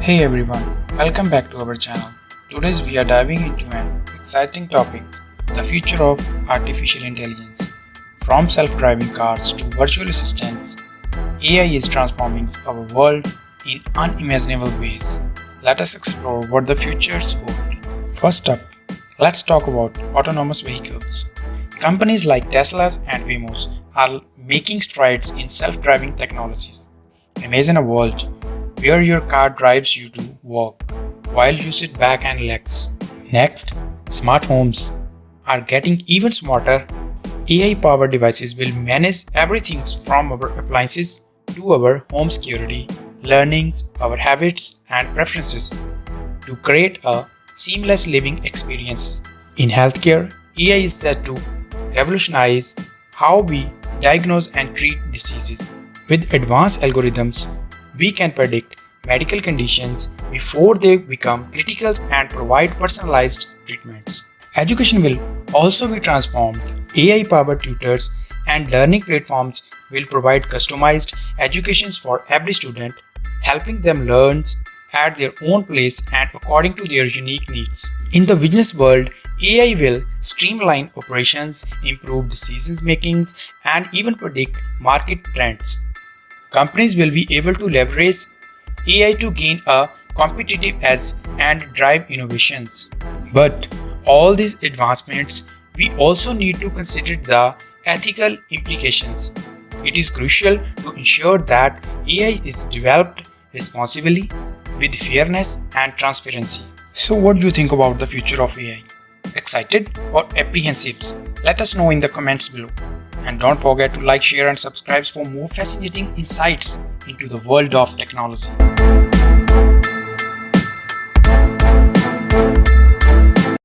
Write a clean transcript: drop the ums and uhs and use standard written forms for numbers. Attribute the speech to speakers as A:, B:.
A: Hey everyone, welcome back to our channel. Today we are diving into an exciting topic, the future of artificial intelligence. From self-driving cars to virtual assistants, AI is transforming our world in unimaginable ways. Let us explore what the futures hold. First up, let's talk about autonomous vehicles. Companies like Tesla and Waymo are making strides in self-driving technologies. Imagine a world where your car drives you to work while you sit back and relax. Next, smart homes are getting even smarter. AI-powered devices will manage everything from our appliances to our home security, learnings, our habits, and preferences to create a seamless living experience. In healthcare, AI is set to revolutionize how we diagnose and treat diseases. With advanced algorithms, we can predict medical conditions before they become critical and provide personalized treatments. Education will also be transformed. AI-powered tutors and learning platforms will provide customized educations for every student, helping them learn at their own pace and according to their unique needs. In the business world, AI will streamline operations, improve decision making, and even predict market trends. Companies will be able to leverage AI to gain a competitive edge and drive innovations. But all these advancements, we also need to consider the ethical implications. It is crucial to ensure that AI is developed responsibly with fairness and transparency. So what do you think about the future of AI? Excited or apprehensive? Let us know in the comments below. And don't forget to like, share and subscribe for more fascinating insights into the world of technology.